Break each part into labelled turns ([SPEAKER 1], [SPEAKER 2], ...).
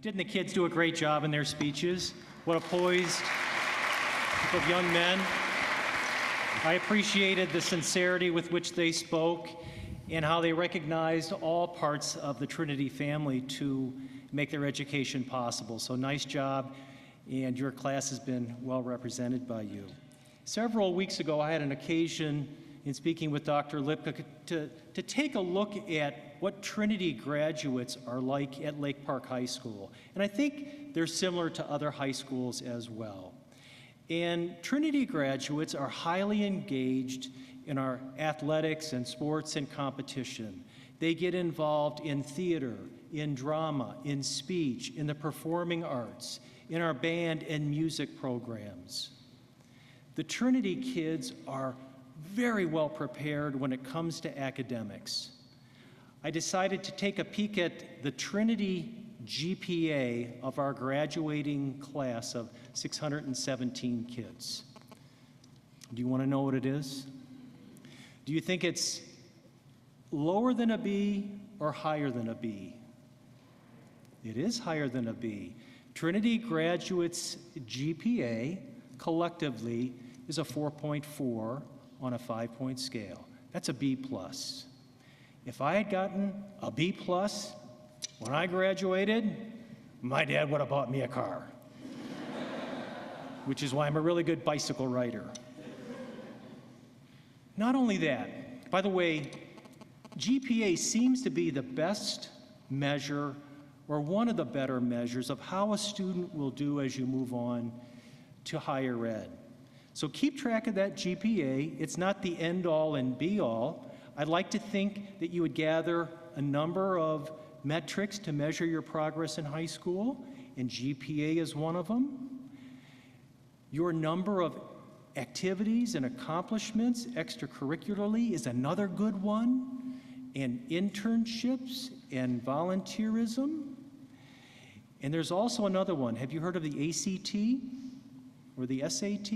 [SPEAKER 1] Didn't the kids do a great job in their speeches? What a poised group of young men. I appreciated the sincerity with which they spoke and how they recognized all parts of the Trinity family to make their education possible. So nice job, and your class has been well represented by you. Several weeks ago, I had an occasion in speaking with Dr. Lipka to take a look at what Trinity graduates are like at Lake Park High School. And I think they're similar to other high schools as well. And Trinity graduates are highly engaged in our athletics and sports and competition. They get involved in theater, in drama, in speech, in the performing arts, in our band and music programs. The Trinity kids are very well prepared when it comes to academics. I decided to take a peek at the Trinity GPA of our graduating class of 617 kids. Do you want to know what it is? Do you think it's lower than a B or higher than a B? It is higher than a B. Trinity graduates' GPA collectively is a 4.4 on a 5-point scale. That's a B+. If I had gotten a B+ when I graduated, my dad would have bought me a car, which is why I'm a really good bicycle rider. Not only that, by the way, GPA seems to be the best measure or one of the better measures of how a student will do as you move on to higher ed. So keep track of that GPA. It's not the end-all and be-all. I'd like to think that you would gather a number of metrics to measure your progress in high school, and GPA is one of them. Your number of activities and accomplishments extracurricularly is another good one, and internships and volunteerism. And there's also another one. Have you heard of the ACT or the SAT?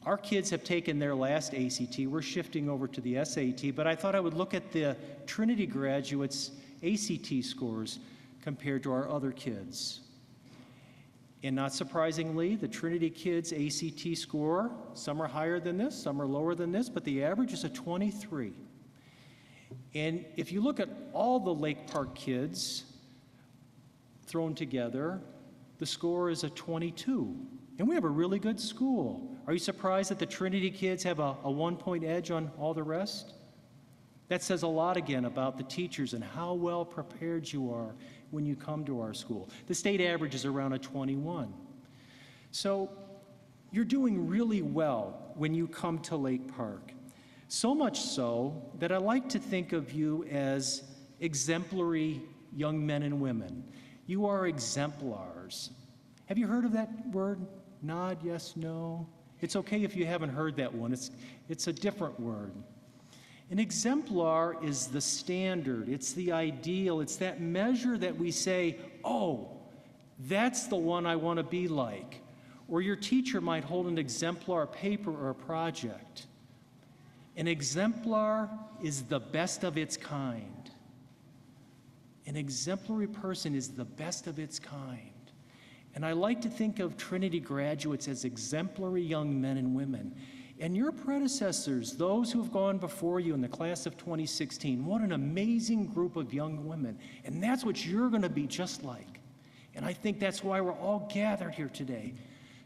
[SPEAKER 1] Our kids have taken their last ACT. We're shifting over to the SAT, but I thought I would look at the Trinity graduates' ACT scores compared to our other kids. And not surprisingly, the Trinity kids' ACT score, some are higher than this, some are lower than this, but the average is a 23. And if you look at all the Lake Park kids thrown together, the score is a 22. And we have a really good school. Are you surprised that the Trinity kids have a 1-point edge on all the rest? That says a lot again about the teachers and how well prepared you are when you come to our school. The state average is around a 21. So you're doing really well when you come to Lake Park. So much so that I like to think of you as exemplary young men and women. You are exemplars. Have you heard of that word? Nod, yes, no. It's okay if you haven't heard that one. It's a different word. An exemplar is the standard. It's the ideal. It's that measure that we say, oh, that's the one I want to be like. Or your teacher might hold an exemplar paper or a project. An exemplar is the best of its kind. An exemplary person is the best of its kind. And I like to think of Trinity graduates as exemplary young men and women. And your predecessors, those who have gone before you in the class of 2016, what an amazing group of young women. And that's what you're going to be just like. And I think that's why we're all gathered here today,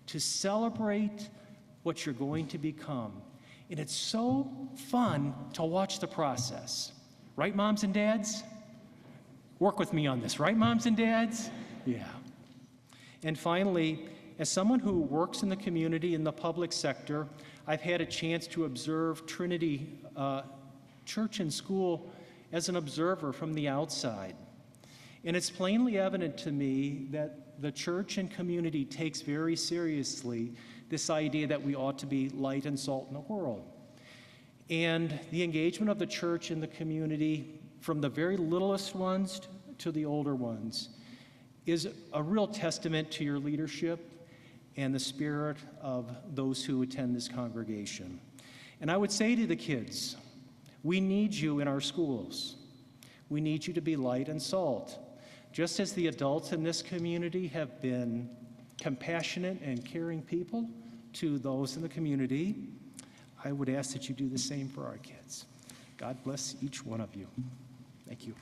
[SPEAKER 1] to celebrate what you're going to become. And it's so fun to watch the process. Right, moms and dads? Work with me on this, right, moms and dads? Yeah. And finally, as someone who works in the community in the public sector, I've had a chance to observe Trinity Church and School as an observer from the outside. And it's plainly evident to me that the church and community takes very seriously this idea that we ought to be light and salt in the world. And the engagement of the church and the community, from the very littlest ones to the older ones, is a real testament to your leadership and the spirit of those who attend this congregation. And I would say to the kids, we need you in our schools. We need you to be light and salt. Just as the adults in this community have been compassionate and caring people to those in the community, I would ask that you do the same for our kids. God bless each one of you. Thank you.